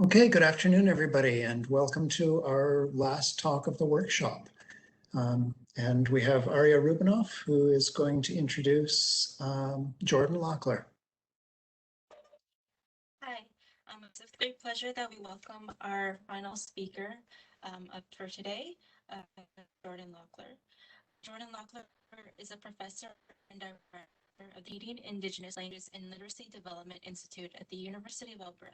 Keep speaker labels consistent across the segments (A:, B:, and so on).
A: Okay, good afternoon, everybody, and welcome to our last talk of the workshop. And we have Arya Rubinoff, who is going to introduce Jordan Lachler.
B: Hi, it's a great pleasure that we welcome our final speaker up for today, Jordan Lachler. Jordan Lachler is a professor and director of the Canadian Indigenous Languages and Literacy Development Institute at the University of Alberta.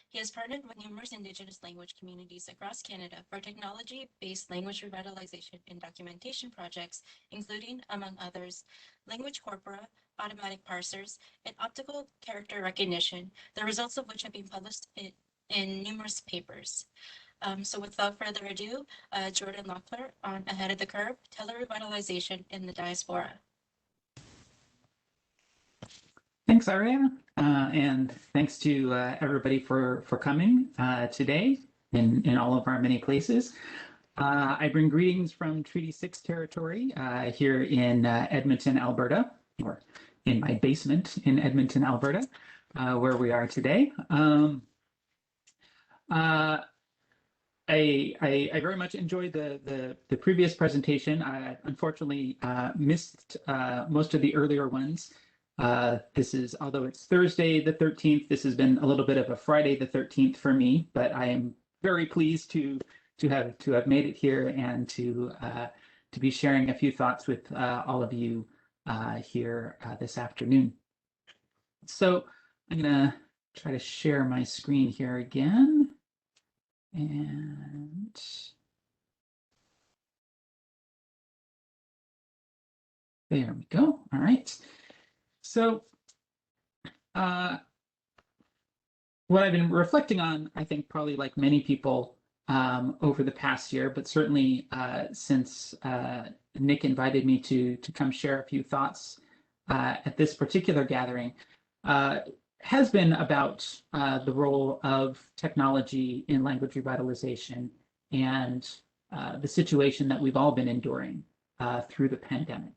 B: He has partnered with numerous Indigenous language communities across Canada for technology-based language revitalization and documentation projects, including, among others, language corpora, automatic parsers, and optical character recognition, the results of which have been published in numerous papers. So without further ado, Jordan Lachler on Ahead of the Curve, Tele-Revitalization in the Diaspora.
C: Thanks, Arya, and thanks to everybody for coming today in all of our many places. I bring greetings from Treaty 6 territory here in Edmonton, Alberta, or in my basement in Edmonton, Alberta, where we are today. I very much enjoyed the previous presentation. I unfortunately missed most of the earlier ones. This is, although it's Thursday the 13th, this has been a little bit of a Friday the 13th for me, but I am very pleased to have made it here and to be sharing a few thoughts with all of you here this afternoon. So I'm gonna try to share my screen here again. And there we go. All right. So what I've been reflecting on, I think probably like many people over the past year, but certainly since Nick invited me to come share a few thoughts at this particular gathering, has been about the role of technology in language revitalization and the situation that we've all been enduring through the pandemic,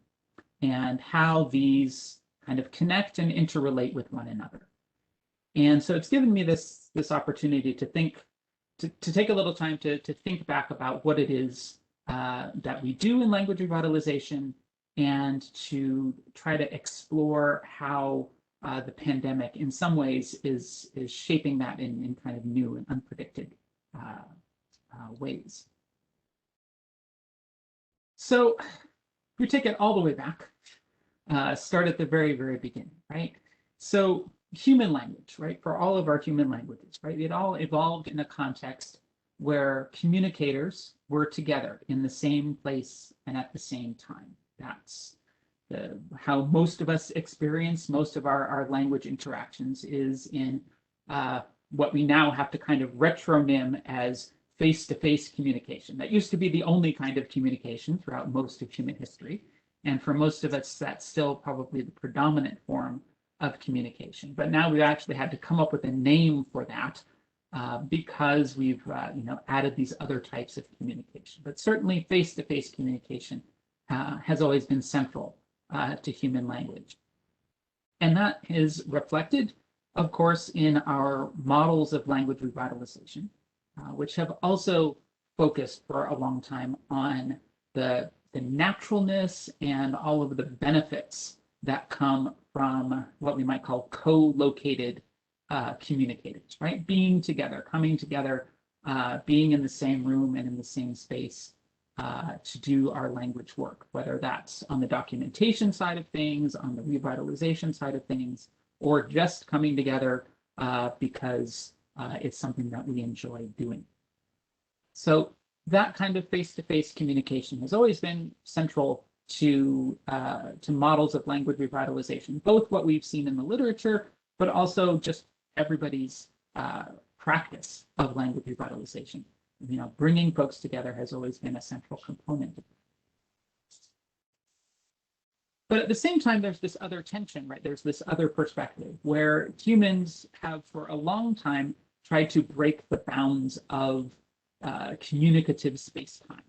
C: and how these kind of connect and interrelate with one another. And so it's given me this opportunity to think, to take a little time to think back about what it is that we do in language revitalization, and to try to explore how the pandemic in some ways is shaping that in kind of new and unpredicted ways. So we take it all the way back, start at the very, very beginning, right? So human language, right? For all of our human languages, right? It all evolved in a context where communicators were together in the same place and at the same time. That's how most of us experience most of our language interactions, is in what we now have to kind of retronym as face-to-face communication. That used to be the only kind of communication throughout most of human history. And for most of us, that's still probably the predominant form of communication. But now we've actually had to come up with a name for that because we've added these other types of communication. But certainly face-to-face communication has always been central to human language. And that is reflected, of course, in our models of language revitalization, which have also focused for a long time on the naturalness and all of the benefits that come from what we might call co-located communicators, right? Being together, coming together, being in the same room and in the same space to do our language work, whether that's on the documentation side of things, on the revitalization side of things, or just coming together because it's something that we enjoy doing. So that kind of face-to-face communication has always been central to models of language revitalization, both what we've seen in the literature, but also just everybody's practice of language revitalization. Bringing folks together has always been a central component. But at the same time, there's this other tension, right? There's this other perspective where humans have for a long time tried to break the bounds of communicative space-time.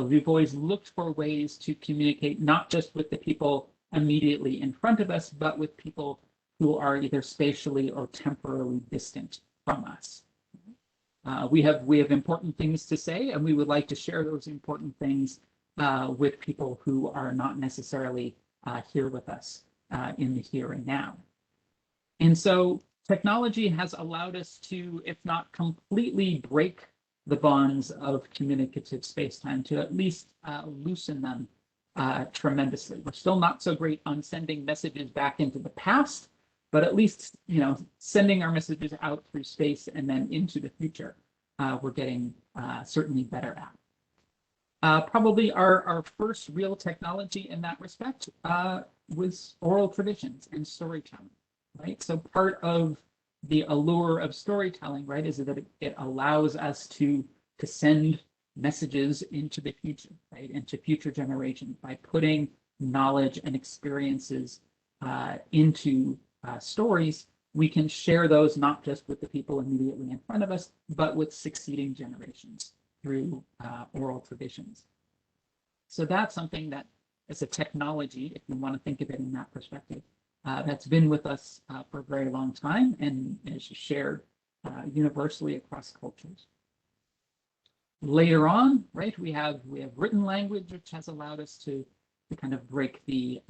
C: We've always looked for ways to communicate, not just with the people immediately in front of us, but with people who are either spatially or temporally distant from us. We have important things to say, and we would like to share those important things with people who are not necessarily here with us in the here and now. And so technology has allowed us to, if not completely break the bonds of communicative space-time, to at least loosen them tremendously. We're still not so great on sending messages back into the past, but at least, sending our messages out through space and then into the future, we're getting certainly better at. Probably our first real technology in that respect was oral traditions and storytelling, right? So part of the allure of storytelling, right, is that it allows us to send messages into the future, right, into future generations by putting knowledge and experiences into stories. We can share those not just with the people immediately in front of us, but with succeeding generations through oral traditions. So that's something that, as a technology, if you want to think of it in that perspective, that's been with us for a very long time and is shared universally across cultures. Later on, right, we have written language, which has allowed us to kind of break the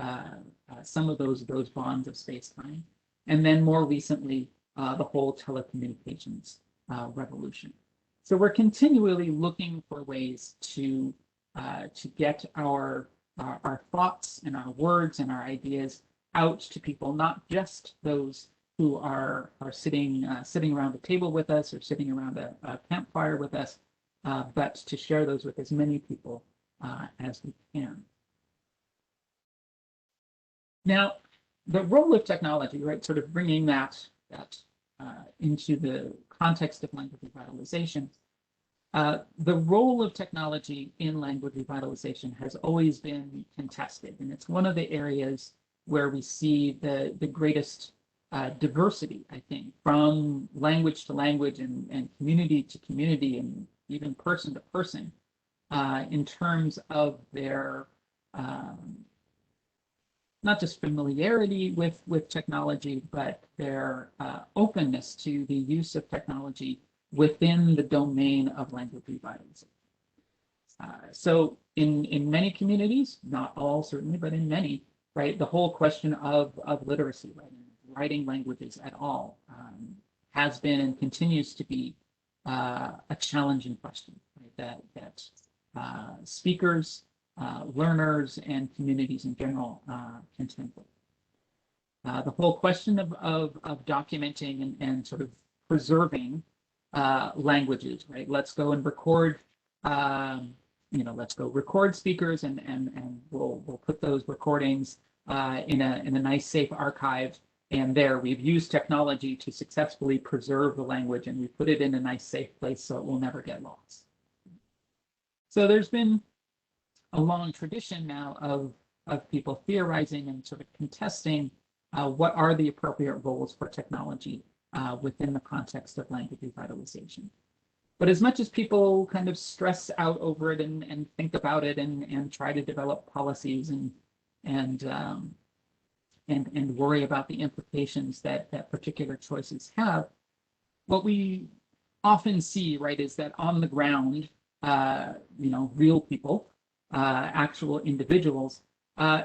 C: some of those bonds of space-time, and then more recently, the whole telecommunications revolution. So we're continually looking for ways to get our thoughts and our words and our ideas out to people, not just those who are sitting around a table with us or sitting around a campfire with us, but to share those with as many people as we can. Now, the role of technology, right, sort of bringing that into the context of language revitalization, the role of technology in language revitalization has always been contested, and it's one of the areas where we see the greatest diversity, I think, from language to language and community to community and even person to person in terms of their not just familiarity with technology, but their openness to the use of technology within the domain of language revitalization. So in many communities, not all certainly, but in many, right, the whole question of literacy, right, writing languages at all, has been and continues to be a challenging question, right, that speakers, learners, and communities in general contend with. The whole question of documenting and sort of preserving languages, right? Let's go and record, let's go record speakers and we'll put those recordings in a nice safe archive. And there we've used technology to successfully preserve the language, and we put it in a nice safe place so it will never get lost. So there's been a long tradition now of people theorizing and sort of contesting what are the appropriate roles for technology within the context of language revitalization. But as much as people kind of stress out over it and think about it and try to develop policies and worry about the implications that particular choices have, what we often see, right, is that on the ground, real people, actual individuals,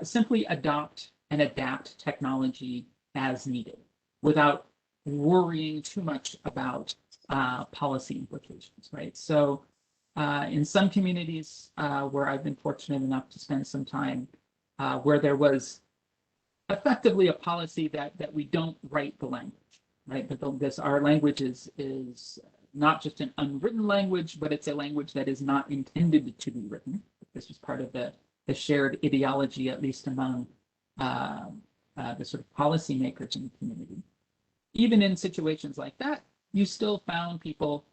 C: simply adopt and adapt technology as needed without worrying too much about policy implications, right? So in some communities where I've been fortunate enough to spend some time, where there was effectively a policy that we don't write the language, right? But our language is not just an unwritten language, but it's a language that is not intended to be written. This was part of the shared ideology, at least among the sort of policymakers in the community. Even in situations like that, you still found people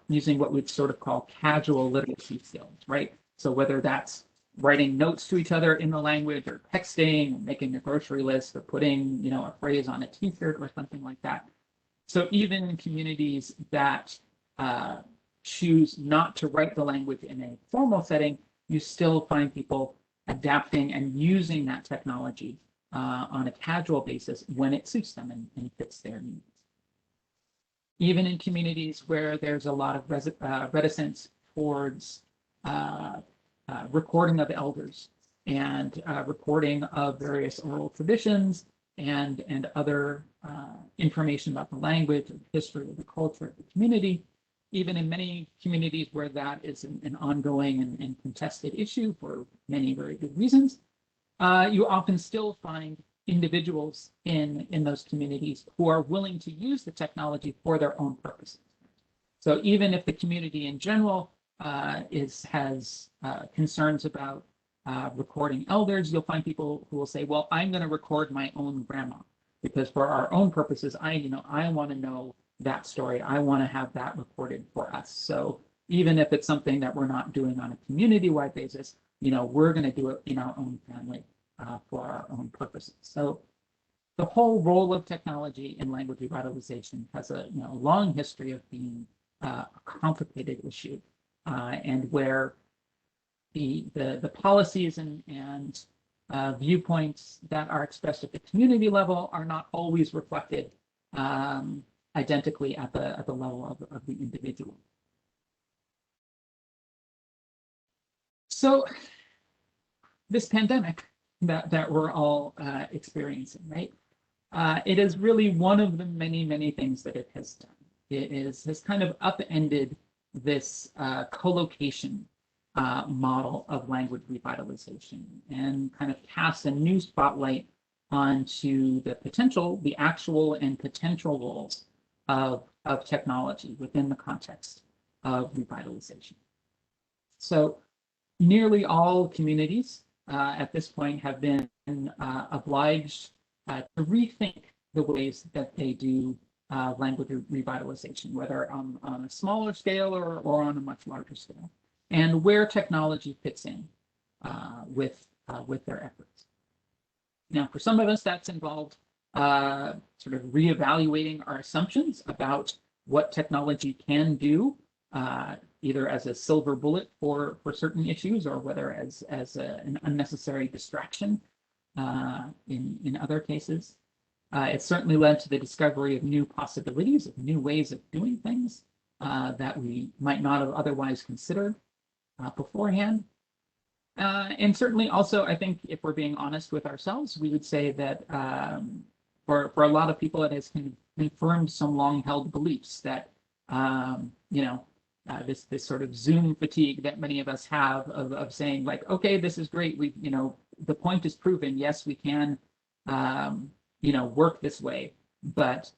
C: using what we'd sort of call casual literacy skills, right? So whether that's writing notes to each other in the language, or texting, or making a grocery list, or putting, a phrase on a T-shirt or something like that. So even in communities that choose not to write the language in a formal setting, you still find people adapting and using that technology on a casual basis when it suits them and fits their needs. even in communities where there's a lot of reticence towards recording of elders and recording of various oral traditions and other information about the language, the history, of the culture of the community. Even in many communities where that is an ongoing and contested issue for many very good reasons, you often still find individuals in those communities who are willing to use the technology for their own purposes. So even if the community in general has concerns about recording elders, you'll find people who will say, well, I'm going to record my own grandma because for our own purposes, I want to know that story. I want to have that recorded for us. So even if it's something that we're not doing on a community-wide basis, we're going to do it in our own family for our own purposes. So the whole role of technology in language revitalization has a long history of being a complicated issue, and where the policies and viewpoints that are expressed at the community level are not always reflected identically at the level of the individual. So this pandemic that we're all experiencing, right? It is really one of the many things that it has done. It has kind of upended this co-location model of language revitalization and kind of cast a new spotlight onto the actual and potential roles of technology within the context of revitalization. So nearly all communities at this point have been obliged to rethink the ways that they do language revitalization, whether on a smaller scale or on a much larger scale, and where technology fits in with their efforts. Now, for some of us, that's involved sort of reevaluating our assumptions about what technology can do, either as a silver bullet for certain issues or whether as an unnecessary distraction in other cases. It certainly led to the discovery of new possibilities, of new ways of doing things that we might not have otherwise considered beforehand. And certainly also, I think if we're being honest with ourselves, we would say that for a lot of people, it has confirmed some long-held beliefs that, this sort of Zoom fatigue that many of us have of saying like, okay, this is great. The point is proven. Yes, we can, work this way, but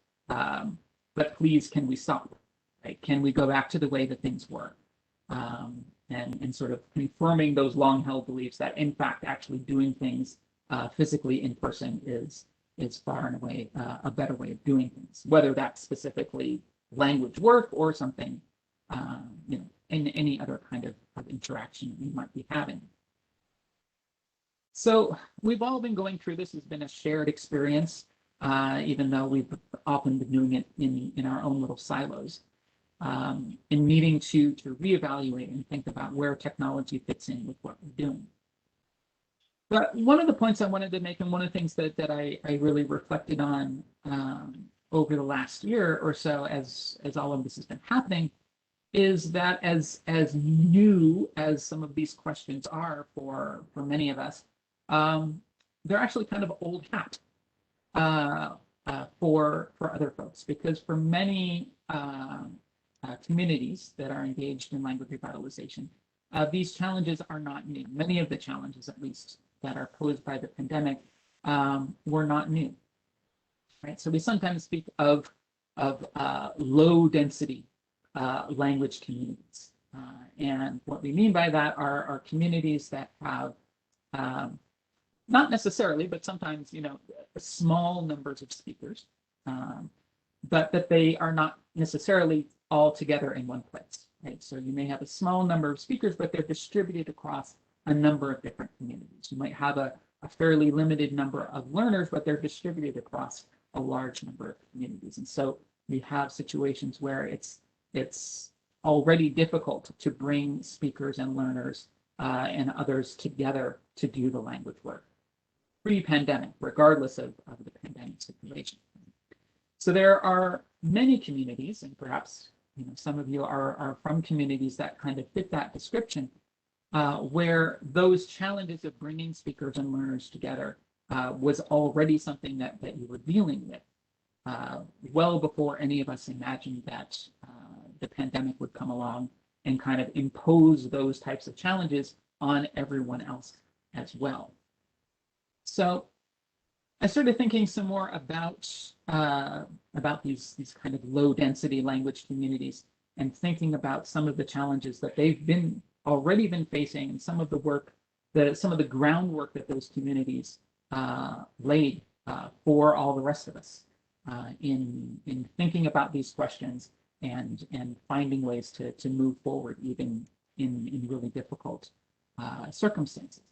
C: please, can we stop? Right? Can we go back to the way that things were? And sort of confirming those long-held beliefs that, in fact, actually doing things physically in person is far and away a better way of doing things, whether that's specifically language work or something, in any other kind of interaction we might be having. So we've all been going through this. It's been a shared experience, even though we've often been doing it in our own little silos. In needing to reevaluate and think about where technology fits in with what we're doing. But one of the points I wanted to make, and one of the things that I really reflected on over the last year or so as all of this has been happening, is that as new as some of these questions are for many of us, they're actually kind of old hat for other folks, because for many communities that are engaged in language revitalization, these challenges are not new. Many of the challenges, at least, that are posed by the pandemic were not new. Right? So we sometimes speak of low density language communities. And what we mean by that are communities that have not necessarily, but sometimes, small numbers of speakers, but that they are not necessarily all together in one place. Right? So you may have a small number of speakers, but they're distributed across a number of different communities. You might have a fairly limited number of learners, but they're distributed across a large number of communities. And so we have situations where it's already difficult to bring speakers and learners and others together to do the language work pre-pandemic, regardless of the pandemic situation. So there are many communities, and perhaps some of you are from communities that kind of fit that description, where those challenges of bringing speakers and learners together was already something that you were dealing with well before any of us imagined that the pandemic would come along and kind of impose those types of challenges on everyone else as well. So I started thinking some more about these kind of low density language communities and thinking about some of the challenges that they've already been facing and some of the work, some of the groundwork that those communities laid for all the rest of us in thinking about these questions and finding ways to move forward even in really difficult circumstances.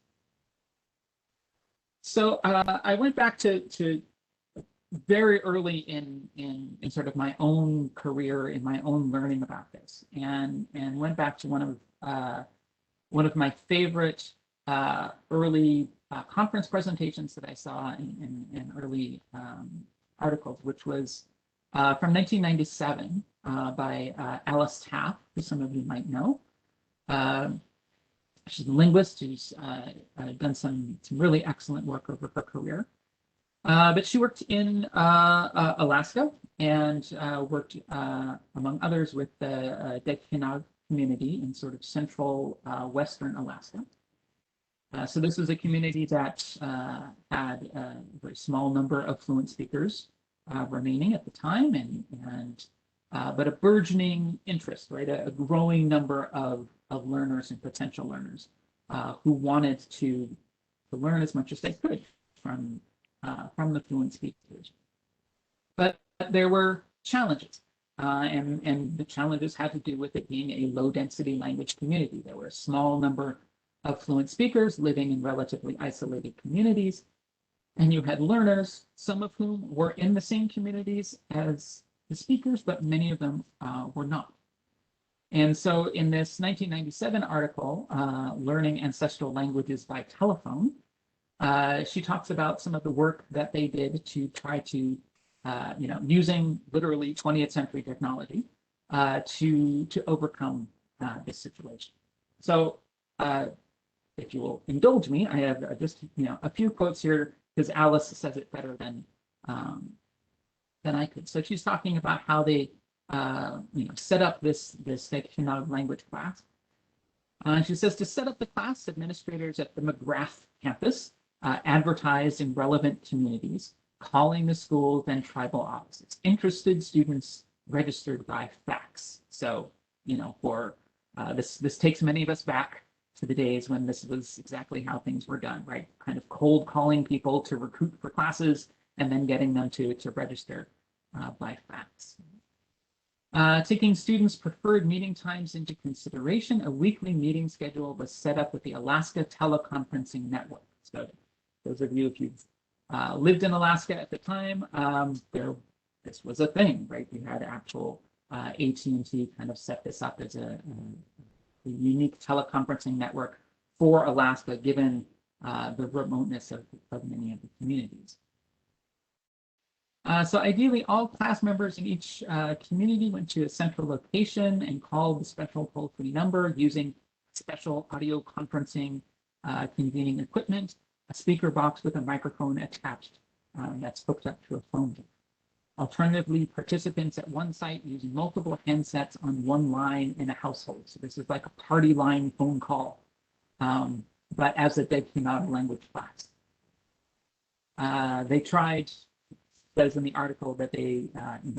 C: So I went back to very early in sort of my own career, in my own learning about this, and went back to one of my favorite early conference presentations that I saw in early articles, which was from 1997 by Alice Taff, who some of you might know. She's a linguist who's done some really excellent work over her career. But she worked in Alaska and worked, among others, with the Dekenag community in sort of central western Alaska. So this was a community that had a very small number of fluent speakers remaining at the time, but a burgeoning interest, right? A growing number of learners and potential learners who wanted to learn as much as they could from the fluent speakers. But there were challenges, and the challenges had to do with it being a low-density language community. There were a small number of fluent speakers living in relatively isolated communities, and you had learners, some of whom were in the same communities as the speakers, but many of them were not. And so in this 1997 article, Learning Ancestral Languages by Telephone, she talks about some of the work that they did to try to, using literally 20th century technology to overcome this situation. So if you will indulge me, I have just a few quotes here because Alice says it better than I could. So she's talking about how they set up this Dekenag language class. She says to set up the class, administrators at the McGrath campus advertised in relevant communities, calling the schools and tribal offices. Interested students registered by fax. So, for this takes many of us back to the days when this was exactly how things were done, right? Kind of cold calling people to recruit for classes and then getting them to register by fax. Taking students' preferred meeting times into consideration, a weekly meeting schedule was set up with the Alaska Teleconferencing Network. So those of you, if you've lived in Alaska at the time, this was a thing, right? We had actual AT&T kind of set this up as a unique teleconferencing network for Alaska, given the remoteness of many of the communities. So ideally, all class members in each community went to a central location and called the special toll-free number using special audio conferencing convening equipment, a speaker box with a microphone attached that's hooked up to a phone book. Alternatively, participants at one site used multiple handsets on one line in a household. So this is like a party line phone call, but as a Dekenag language class. They tried, says in the article, that they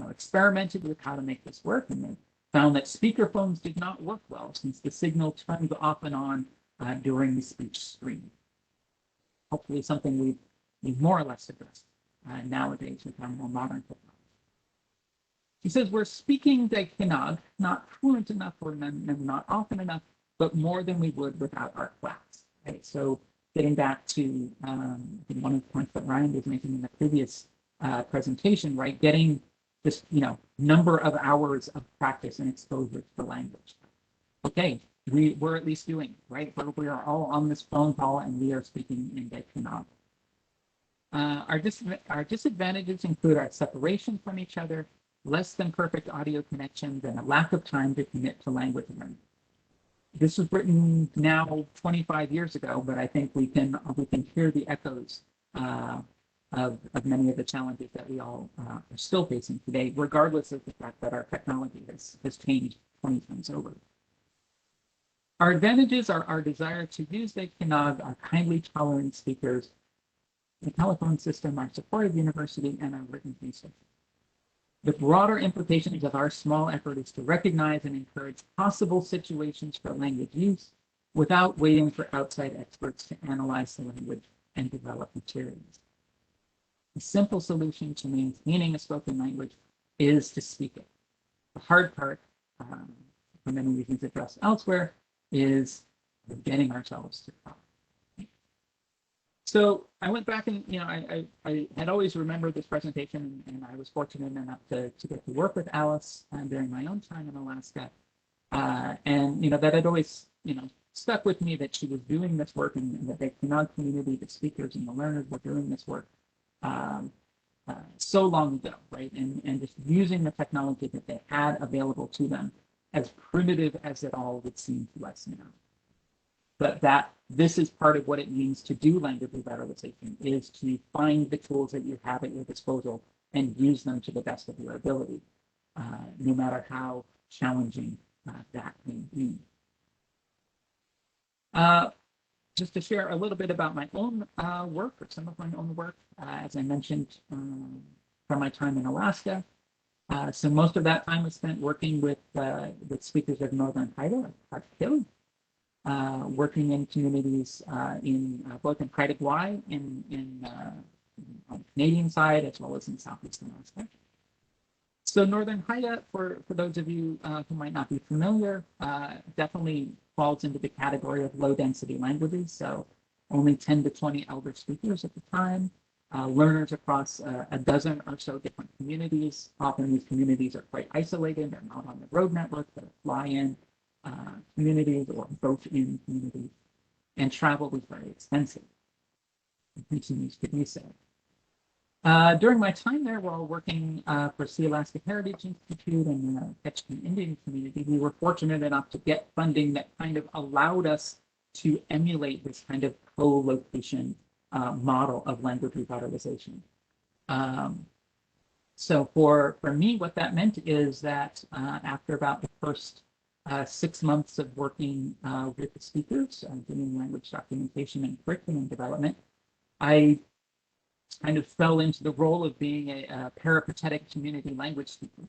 C: experimented with how to make this work, and they found that speakerphones did not work well since the signal turned off and on during the speech stream. Hopefully something we've more or less addressed nowadays with our more modern technology. He says, we're speaking Dekenag, not fluent enough or not often enough, but more than we would without our class. Right? So getting back to one of the points that Ryan was making in the previous presentation, right? Getting this, number of hours of practice and exposure to the language. Okay, we're at least doing it, right? We are all on this phone call and we are speaking in Dekenag. Our disadvantages include our separation from each other, less than perfect audio connections, and a lack of time to commit to language learning. This was written now 25 years ago, but I think we can hear the echoes of many of the challenges that we all are still facing today, regardless of the fact that our technology has changed 20 times over. Our advantages are our desire to use the Kinnog, our kindly tolerant speakers, the telephone system, our supportive university, and our written research. The broader implications of our small effort is to recognize and encourage possible situations for language use without waiting for outside experts to analyze the language and develop materials. A simple solution to maintaining a spoken language is to speak it. The hard part, for many reasons addressed elsewhere, is getting ourselves to talk. So I went back and, I had always remembered this presentation, and I was fortunate enough to get to work with Alice during my own time in Alaska. And, that had always, stuck with me that she was doing this work, and that the Kinnog community, the speakers and the learners were doing this work so long ago, right? And just using the technology that they had available to them, as primitive as it all would seem to us now. But this is part of what it means to do language revitalization, is to find the tools that you have at your disposal and use them to the best of your ability, no matter how challenging that may be. Just to share a little bit about my own work, or some of my own work, as I mentioned from my time in Alaska. So most of that time was spent working with speakers of Northern Haida, working in communities both in Haida Gwaii on the Canadian side, as well as in Southeast Alaska. So Northern Haida, for those of you who might not be familiar, definitely falls into the category of low-density languages, so only 10 to 20 elder speakers at the time, learners across a dozen or so different communities. Often these communities are quite isolated, they're not on the road network, they're fly-in communities or boat-in communities, and travel was very expensive. It continues to be so. During my time there, while working for Sea Alaska Heritage Institute and the Ketchikan Indian community, we were fortunate enough to get funding that kind of allowed us to emulate this kind of co-location model of language revitalization. So for me, what that meant is that after about the first 6 months of working with the speakers, doing language documentation and curriculum development, I kind of fell into the role of being a peripatetic community language speaker.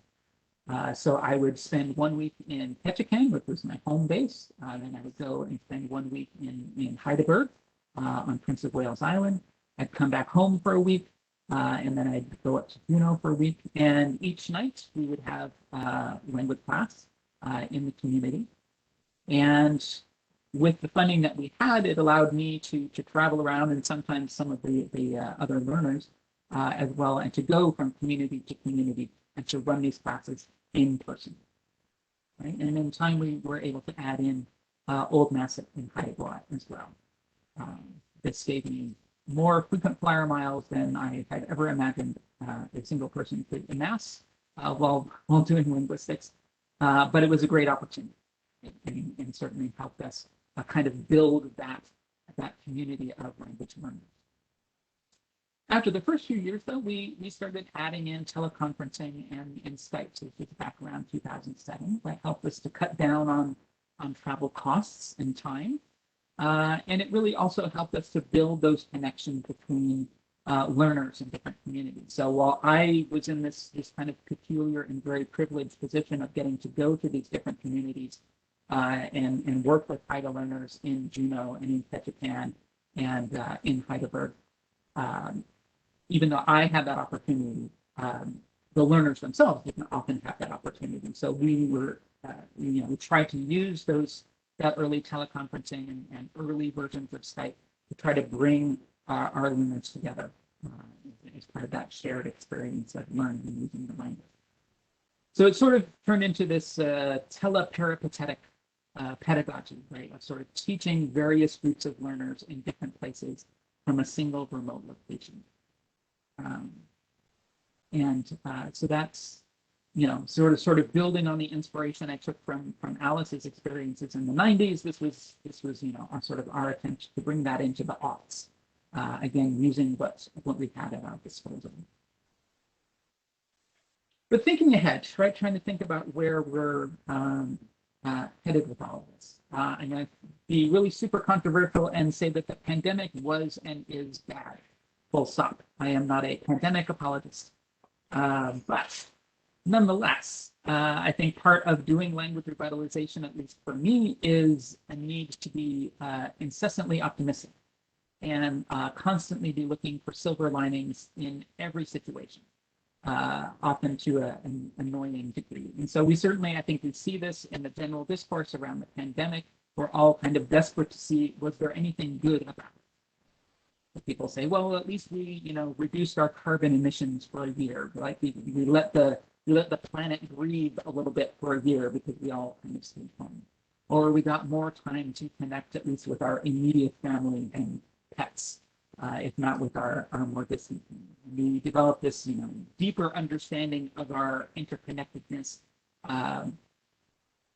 C: So I would spend 1 week in Ketchikan, which was my home base. Then I would go and spend 1 week in Heidelberg on Prince of Wales Island. I'd come back home for a week, and then I'd go up to Juneau for a week. And each night we would have language class in the community. And with the funding that we had, it allowed me to travel around, and sometimes some of the other learners as well, and to go from community to community and to run these classes in person. Right? And in time, we were able to add in Old Masset and Haida Gwaii as well. This gave me more frequent flyer miles than I had ever imagined a single person could amass while doing linguistics. But it was a great opportunity, and certainly helped us kind of build that community of language learners. After the first few years, though, we started adding in teleconferencing and Skype, so this was back around 2007. That helped us to cut down on travel costs and time. And it really also helped us to build those connections between learners in different communities. So while I was in this kind of peculiar and very privileged position of getting to go to these different communities and work with Haida learners in Juneau and in Ketchikan and in Heidelberg, even though I had that opportunity, the learners themselves didn't often have that opportunity. So we were, we tried to use that early teleconferencing and early versions of Skype to try to bring our learners together as part of that shared experience of learning and using the language. So it sort of turned into this teleperipatetic pedagogy, right, of sort of teaching various groups of learners in different places from a single remote location. So that's, you know, sort of building on the inspiration I took from Alice's experiences in the 90s. This was you know, our attempt to bring that into the aughts. Again, using what we had at our disposal. But thinking ahead, right, trying to think about where we're headed with all of this. I'm going to be really super controversial and say that the pandemic was and is bad. Full stop. I am not a pandemic apologist. But nonetheless, I think part of doing language revitalization, at least for me, is a need to be incessantly optimistic and constantly be looking for silver linings in every situation, often to an annoying degree. And so we certainly, I think we see this in the general discourse around the pandemic. We're all kind of desperate to see, was there anything good about it? People say, well, at least we, you know, reduced our carbon emissions for a year. Like we let the planet breathe a little bit for a year because we all kind of stayed home. Or we got more time to connect at least with our immediate family and pets, if not with our more distant family. We developed this, you know, deeper understanding of our interconnectedness,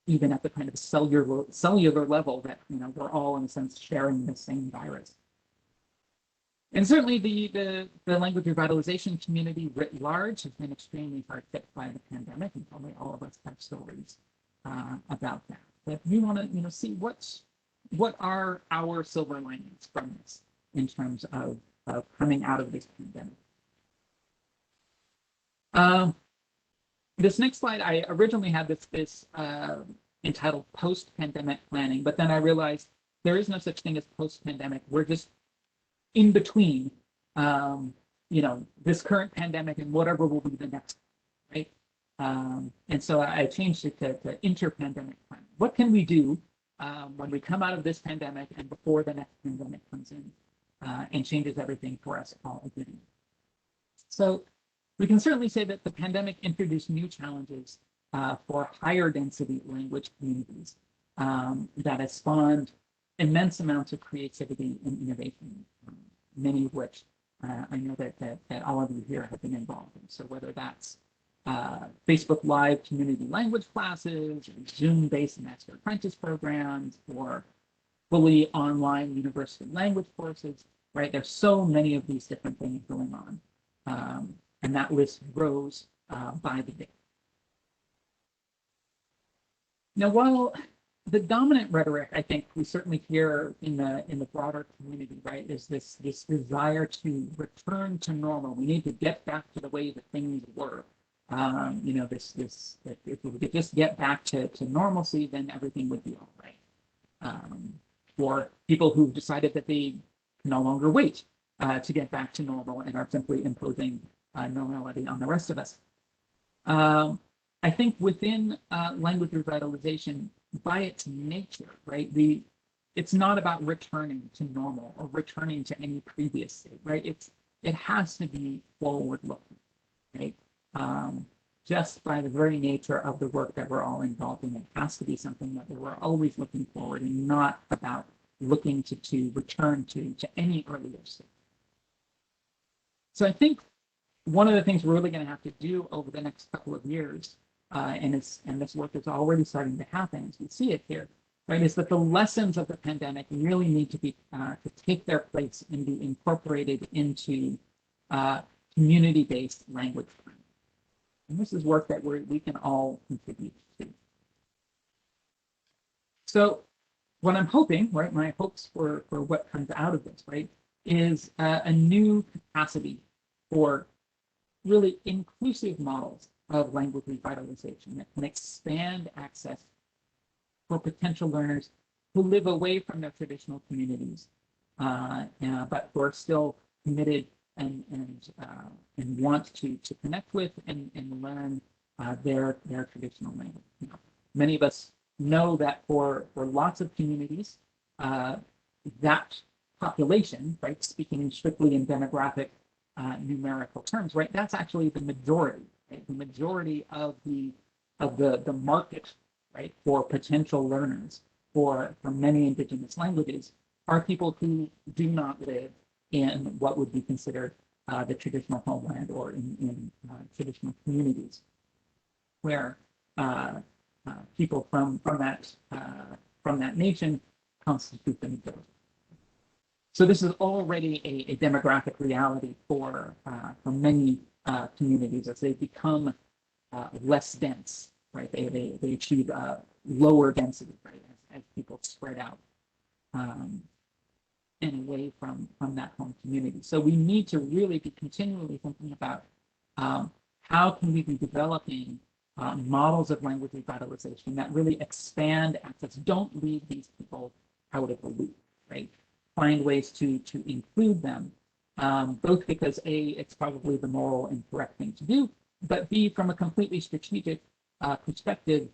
C: even at the kind of cellular level that, you know, we're all in a sense sharing the same virus. And certainly the language revitalization community writ large has been extremely hard hit by the pandemic, and probably all of us have stories about that. But we want to, you know, see what are our silver linings from this in terms of coming out of this pandemic. This next slide, I originally had this entitled post-pandemic planning, but then I realized there is no such thing as post-pandemic. We're just in between, you know, this current pandemic and whatever will be the next, right? And so I changed it to inter-pandemic planning. What can we do when we come out of this pandemic and before the next pandemic comes in and changes everything for us all again? So we can certainly say that the pandemic introduced new challenges for higher density language communities that has spawned immense amounts of creativity and innovation, many of which I know that all of you here have been involved in. So whether that's Facebook Live community language classes, or Zoom-based master apprentice programs, or fully online university language courses, right? There's so many of these different things going on. And that list grows by the day. Now, while the dominant rhetoric, I think we certainly hear in the broader community, right, is this desire to return to normal. We need to get back to the way that things were. You know, if we could just get back to normalcy, then everything would be all right. Or people who've decided that they can no longer wait to get back to normal and are simply imposing normality on the rest of us. I think within language revitalization, by its nature, right, it's not about returning to normal or returning to any previous state, right? It has to be forward-looking, right? Just by the very nature of the work that we're all involved in, it has to be something that we're always looking forward and not about looking to return to any earlier state. So I think one of the things we're really going to have to do over the next couple of years, and this work is already starting to happen as we see it here, right, is that the lessons of the pandemic really need to be to take their place and be incorporated into community-based language learning. And this is work that we can all contribute to. So what I'm hoping, right, my hopes for what comes out of this, right, is a new capacity for really inclusive models of language revitalization that can expand access for potential learners who live away from their traditional communities, but who are still committed and want to connect with and learn their traditional language. You know, many of us know that for lots of communities, that population, right, speaking strictly in demographic numerical terms, right, that's actually the majority. Right? The majority of the market, right, for potential learners for many indigenous languages are people who do not live in what would be considered the traditional homeland or in traditional communities where people from that nation constitute the majority. So this is already a demographic reality for many communities as they become less dense, right? They achieve lower density, right, as people spread out and away from that home community. So we need to really be continually thinking about how can we be developing models of language revitalization that really expand access, don't leave these people out of the loop, right? Find ways to include them, both because A, it's probably the moral and correct thing to do, but B, from a completely strategic perspective,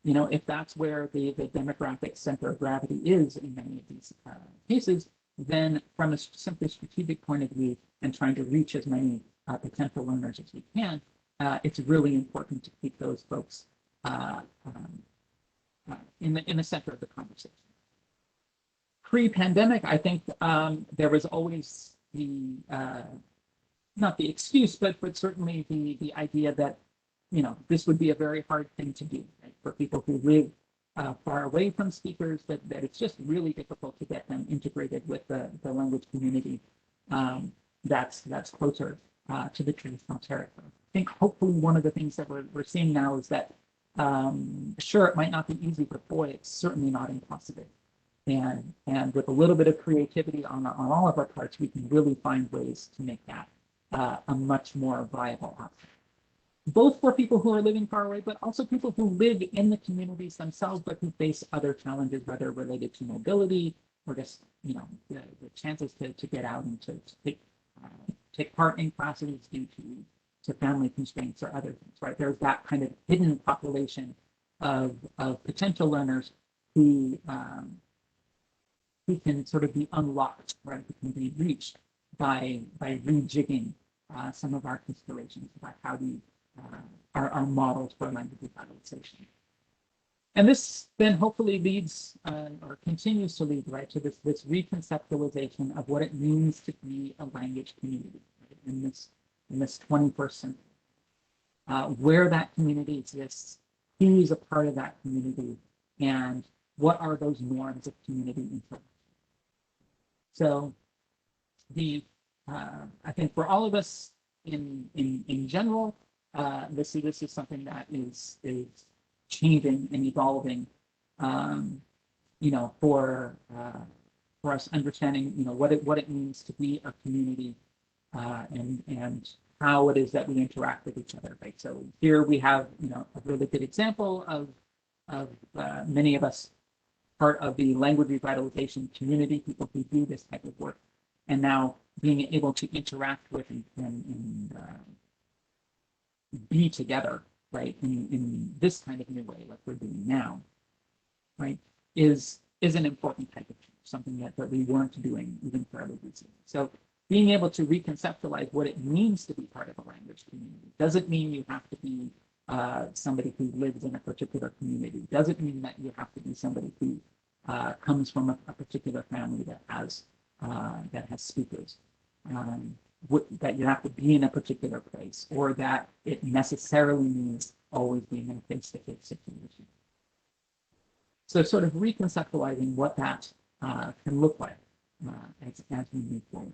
C: if that's where the demographic center of gravity is in many of these cases, then from a simply strategic point of view and trying to reach as many potential learners as we can, it's really important to keep those folks in the center of the conversation. Pre-pandemic, I think there was always the not the excuse, but certainly the idea that this would be a very hard thing to do, right? For people who live far away from speakers, that it's just really difficult to get them integrated with the language community that's closer to the traditional territory. I think hopefully one of the things that we're seeing now is that sure, it might not be easy, but boy, it's certainly not impossible. And with a little bit of creativity on all of our parts, we can really find ways to make that a much more viable option. Both for people who are living far away, but also people who live in the communities themselves, but who face other challenges, whether related to mobility or just the chances to get out and to take part in classes due to family constraints or other things. Right, there's that kind of hidden population of potential learners who can sort of be unlocked, right? Who can be reached by rejigging some of our considerations about how we our models for language revitalization. And this then hopefully leads or continues to lead, right, to this reconceptualization of what it means to be a language community, right, in this 21st century, where that community exists, who's a part of that community, and what are those norms of community interaction. So I think for all of us in general, this is something that is changing and evolving, for us understanding, what it means to be a community, and how it is that we interact with each other, right? So here we have, a really good example of many of us part of the language revitalization community, people who do this type of work, and now being able to interact with and be together, right, in this kind of new way, like we're doing now, right, is an important type of change, something that we weren't doing even fairly recently. So being able to reconceptualize what it means to be part of a language community doesn't mean you have to be somebody who lives in a particular community. Doesn't mean that you have to be somebody who comes from a particular family that has speakers. That you have to be in a particular place, or that it necessarily means always being in a face-to-face situation. So sort of reconceptualizing what that can look like as we move forward.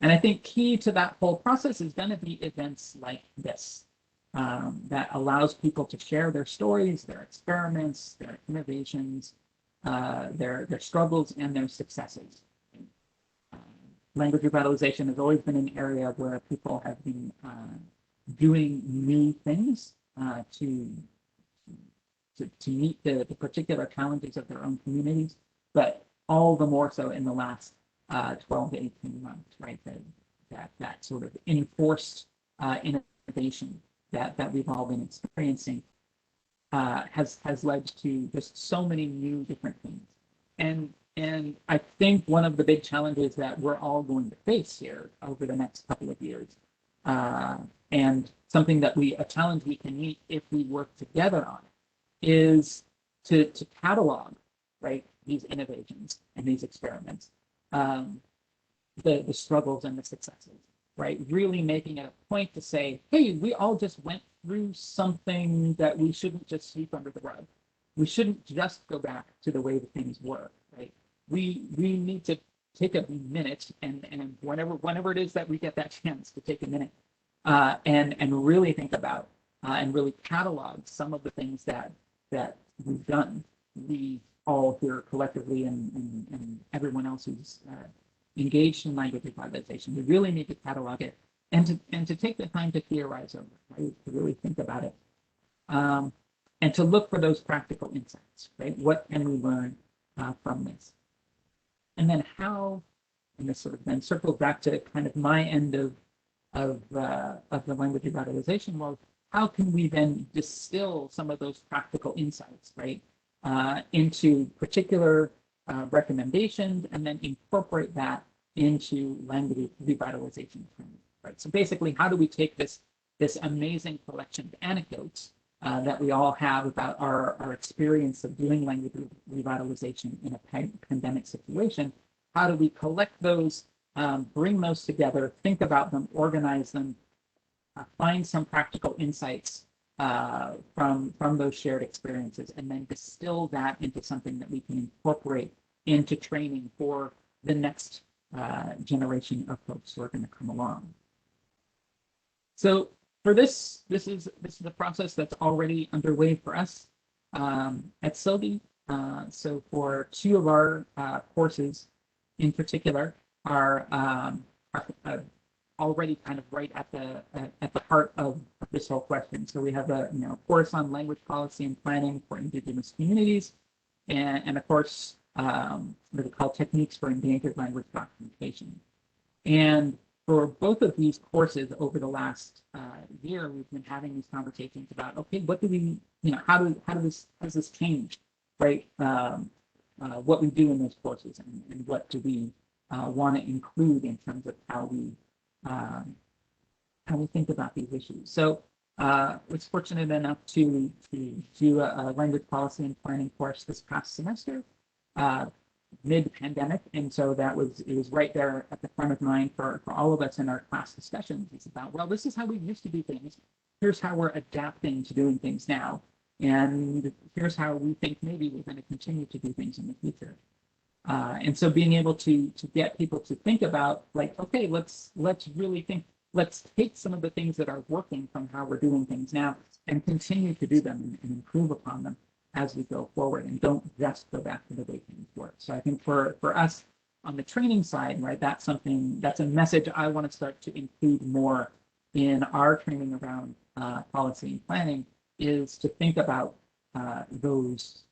C: And I think key to that whole process is going to be events like this, that allows people to share their stories, their experiments, their innovations, their struggles, and their successes. Language revitalization has always been an area where people have been doing new things to meet the particular challenges of their own communities, but all the more so in the last 12 to 18 months, right? That sort of enforced innovation that we've all been experiencing has led to just so many new different things. And I think one of the big challenges that we're all going to face here over the next couple of years, and something a challenge we can meet if we work together on it, is to catalog, right, these innovations and these experiments, the struggles and the successes, right? Really making it a point to say, hey, we all just went through something that we shouldn't just sweep under the rug. We shouldn't just go back to the way that things were, right? We need to take a minute and whenever it is that we get that chance to take a minute and really think about and really catalog some of the things that we've done. We all here collectively and everyone else who's engaged in language revitalization. We really need to catalog it and to take the time to theorize over it, right? To really think about it. And to look for those practical insights, right? What can we learn from this? And then how, and this sort of then circles back to kind of my end of the language revitalization world, how can we then distill some of those practical insights, right, into particular recommendations and then incorporate that into language revitalization training, right? So basically, how do we take this amazing collection of anecdotes that we all have about our experience of doing language revitalization in a pandemic situation? How do we collect those, bring those together, think about them, organize them, find some practical insights from those shared experiences, and then distill that into something that we can incorporate into training for the next generation of folks who are going to come along. So for this is a process that's already underway for us at Sylvie. So for two of our courses in particular are already kind of right at the heart of this whole question. So we have a course on language policy and planning for Indigenous communities, and a course that we call Techniques for Endangered Language Documentation. And for both of these courses over the last year, we've been having these conversations about, okay, what do we, how does this change, right? What we do in those courses, and what do we want to include in terms of how we think about these issues. So was fortunate enough to do a language policy and planning course this past semester, mid-pandemic, and so it was right there at the front of mind for all of us in our class discussions. It's about, well, this is how we used to do things. Here's how we're adapting to doing things now, and here's how we think maybe we're going to continue to do things in the future. And so being able to get people to think about, like, okay, let's really think, let's take some of the things that are working from how we're doing things now and continue to do them and improve upon them as we go forward, and don't just go back to the way things work. So I think for us on the training side, right, that's a message I want to start to include more in our training around policy and planning, is to think about those,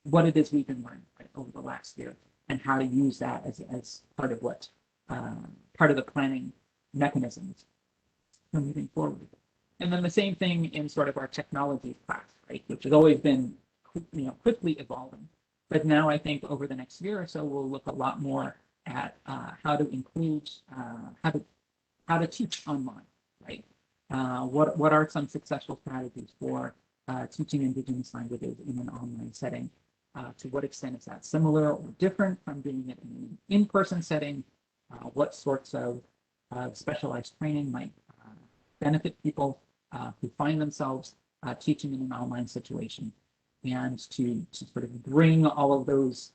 C: what it is we've been learning, right, over the last year, and how to use that as part of what part of the planning mechanisms for moving forward. And then the same thing in sort of our technology class, right, which has always been quickly evolving. But now I think over the next year or so, we'll look a lot more at how to include, how to teach online, right? What are some successful strategies for teaching Indigenous languages in an online setting? To what extent is that similar or different from doing it in an in-person setting? What sorts of specialized training might benefit people who find themselves teaching in an online situation, and to sort of bring all of those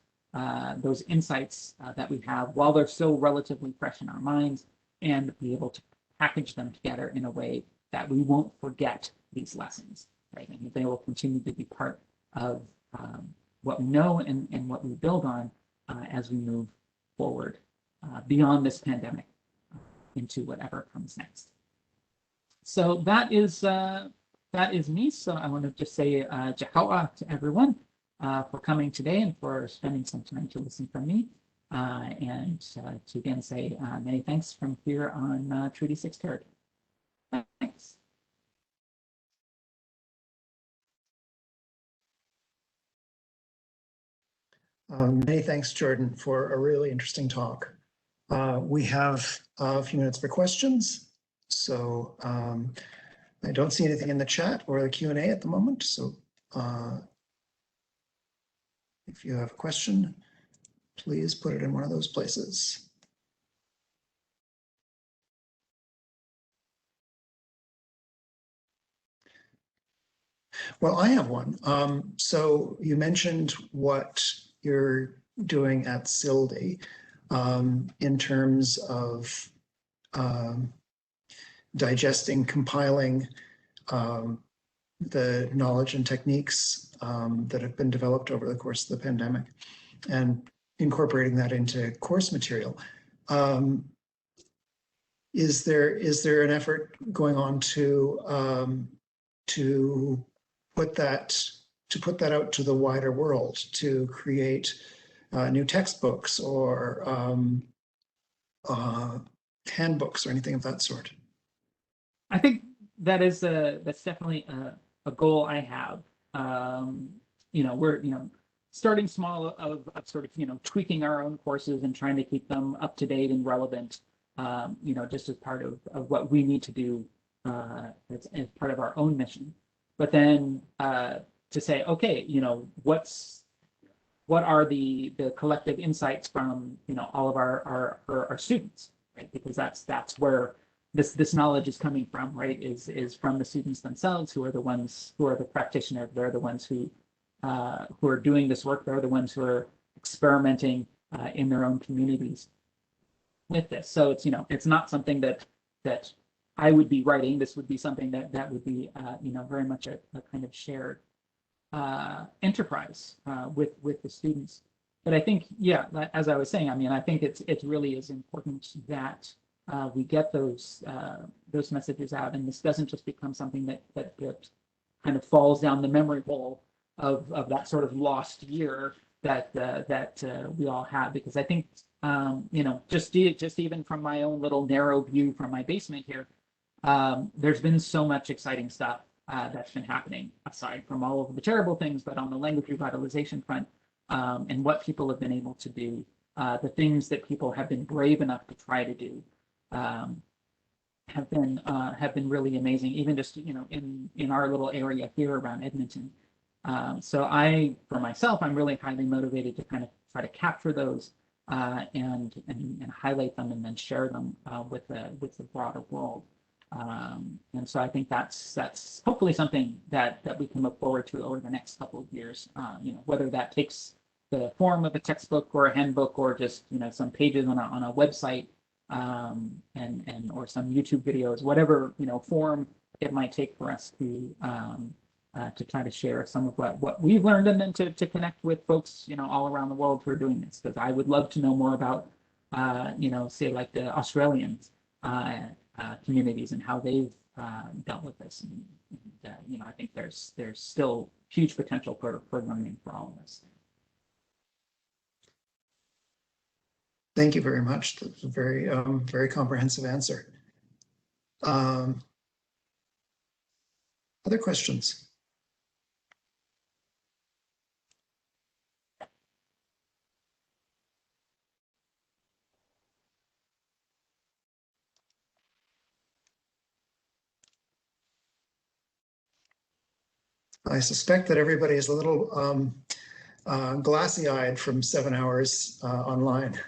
C: insights that we have while they're still relatively fresh in our minds, and be able to package them together in a way that we won't forget these lessons, right? And they will continue to be part of what we know and what we build on as we move forward beyond this pandemic into whatever comes next. So that is me. So I want to just say jahawa to everyone for coming today and for spending some time to listen from me. And to again say many thanks from here on Treaty 6 territory. Thanks.
A: Many thanks, Jordan, for a really interesting talk. We have a few minutes for questions. So I don't see anything in the chat or the Q&A at the moment. So if you have a question, please put it in one of those places. Well, I have one. So you mentioned what you're doing at Sildy in terms of um, digesting, compiling the knowledge and techniques that have been developed over the course of the pandemic and incorporating that into course material. Is there an effort going on to put that out to the wider world, to create new textbooks or handbooks or anything of that sort?
C: I think that's definitely a goal I have. We're starting small of sort of tweaking our own courses and trying to keep them up to date and relevant. Just as part of what we need to do as part of our own mission. But then to say, okay, what are the collective insights from all of our students, right? Because that's where this knowledge is coming from, right? Is from the students themselves, who are the ones who are the practitioners. They're the ones who are doing this work. They're the ones who are experimenting in their own communities with this. So it's not something that I would be writing. This would be something that would be very much a kind of shared enterprise with the students. But I think, yeah, as I was saying, I mean, I think it really is important that we get those messages out, and this doesn't just become something that kind of falls down the memory hole of that sort of lost year that we all have. Because I think just even from my own little narrow view from my basement here, there's been so much exciting stuff that's been happening aside from all of the terrible things, but on the language revitalization front, and what people have been able to do, the things that people have been brave enough to try to do, have been really amazing. Even just in our little area here around Edmonton. So for myself, I'm really highly motivated to kind of try to capture those and highlight them and then share them with the broader world. And so I think that's hopefully something that we can look forward to over the next couple of years. Whether that takes the form of a textbook or a handbook or just some pages on a website and or some YouTube videos, whatever form it might take for us to try to share some of what we've learned, and then to connect with folks all around the world who are doing this, because I would love to know more about say like the Australian communities and how they've dealt with this, and I think there's still huge potential for learning for all of us.
A: Thank you very much. That's a very very comprehensive answer. Other questions? I suspect that everybody is a little glassy-eyed from 7 hours online.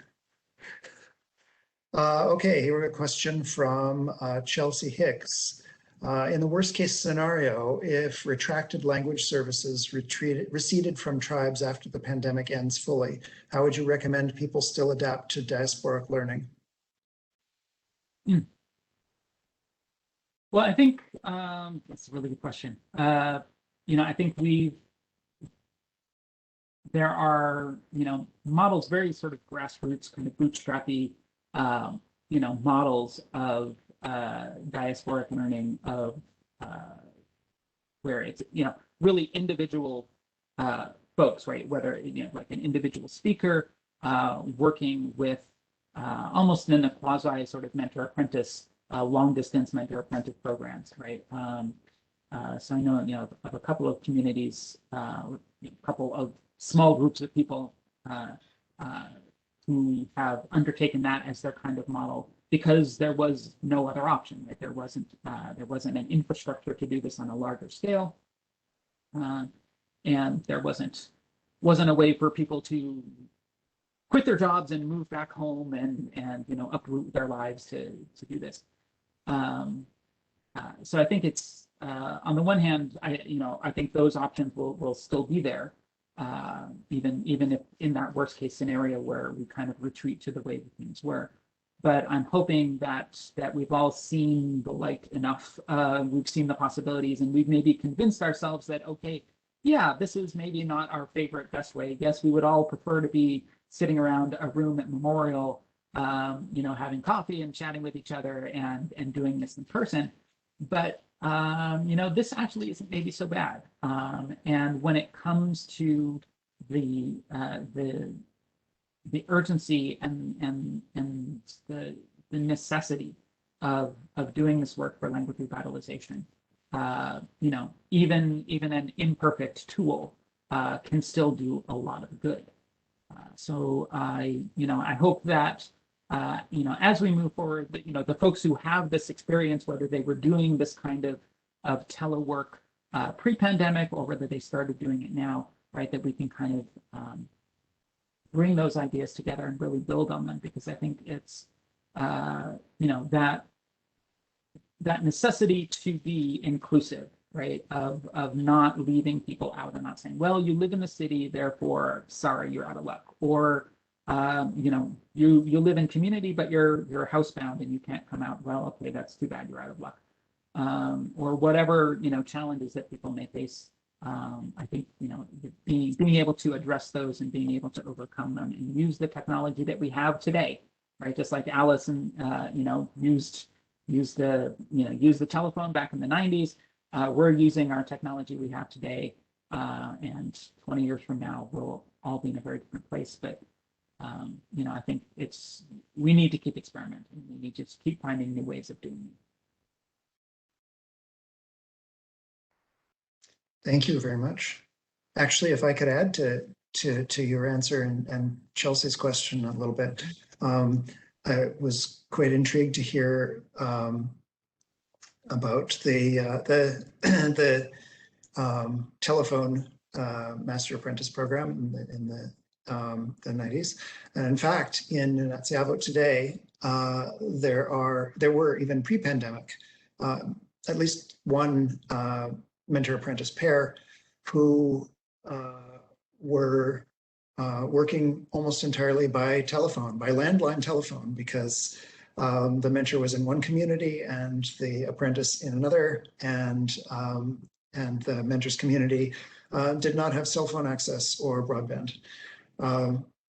A: Okay, here we have a question from Chelsea Hicks. In the worst case scenario, if retracted language services receded from tribes after the pandemic ends fully, how would you recommend people still adapt to diasporic learning?
C: Well, I think that's a really good question. I think there are models, very sort of grassroots, kind of bootstrappy models of diasporic learning, of where it's really individual folks, right? Whether like an individual speaker working with almost in a quasi sort of mentor apprentice, long distance mentor apprentice programs, right? So I know of a couple of communities, a couple of small groups of people who have undertaken that as their kind of model, because there was no other option, right? There wasn't an infrastructure to do this on a larger scale, and there wasn't a way for people to quit their jobs and move back home and uproot their lives to do this. So I think it's on the one hand, I think those options will still be there, even if in that worst case scenario where we kind of retreat to the way that things were. But I'm hoping that we've all seen the light enough. We've seen the possibilities, and we've maybe convinced ourselves that, okay, yeah, this is maybe not our favorite best way. Yes, we would all prefer to be sitting around a room at Memorial, having coffee and chatting with each other and doing this in person. But this actually isn't maybe so bad. And when it comes to the urgency and the necessity of doing this work for language revitalization, even an imperfect tool can still do a lot of good. So I hope that as we move forward, the folks who have this experience, whether they were doing this kind of telework pre-pandemic or whether they started doing it now, right, that we can kind of bring those ideas together and really build on them, because I think it's that necessity to be inclusive, right, of not leaving people out and not saying, well, you live in the city, therefore, sorry, you're out of luck, or you live in community, but you're housebound and you can't come out. Well, okay, that's too bad, you're out of luck, or whatever challenges that people may face. I think being able to address those and being able to overcome them and use the technology that we have today, right? Just like Alice and used the telephone back in the 90s. We're using our technology we have today, and 20 years from now we'll all be in a very different place. But I think we need to keep experimenting. We need to just keep finding new ways of doing it.
A: Thank you very much. Actually, if I could add to your answer and Chelsea's question a little bit, I was quite intrigued to hear about the telephone master apprentice program in the 90s. And in fact, in Natsiavut today, there were even pre-pandemic, at least one mentor-apprentice pair who were working almost entirely by telephone, by landline telephone, because the mentor was in one community and the apprentice in another, and the mentor's community did not have cell phone access or broadband.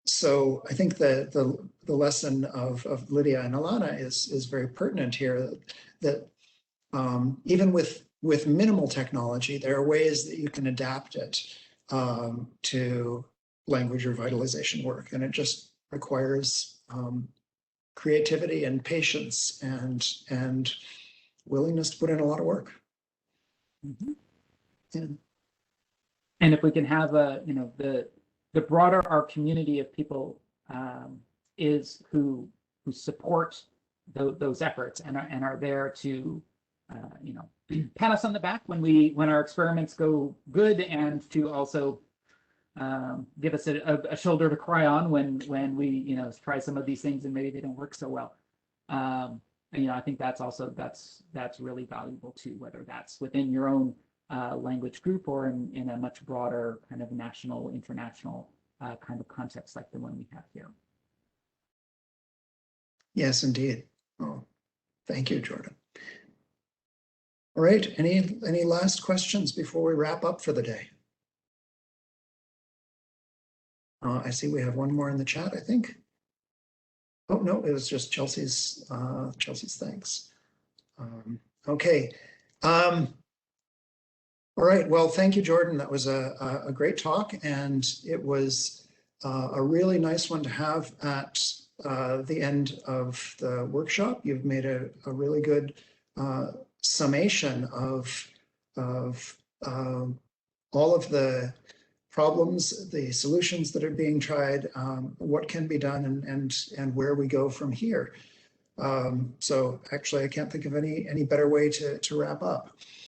A: So I think the lesson of Lydia and Alana is very pertinent here, that even with minimal technology, there are ways that you can adapt it to language revitalization work, and it just requires creativity and patience and willingness to put in a lot of work.
C: Mm-hmm. Yeah. And if we can have the broader our community of people is who support those efforts and are there to pat us on the back when our experiments go good, and to also give us a shoulder to cry on when we try some of these things and maybe they don't work so well. I think that's really valuable too, whether that's within your own language group or in a much broader kind of national, international kind of context like the one we have here.
A: Yes, indeed. Oh, thank you, Jordan. All right, any last questions before we wrap up for the day? I see we have one more in the chat, I think. Oh, no, it was just Chelsea's thanks. Okay. All right, well, thank you, Jordan. That was a great talk, and it was a really nice one to have at the end of the workshop. You've made a really good summation of all of the problems, the solutions that are being tried, what can be done, and where we go from here. So actually, I can't think of any better way to wrap up.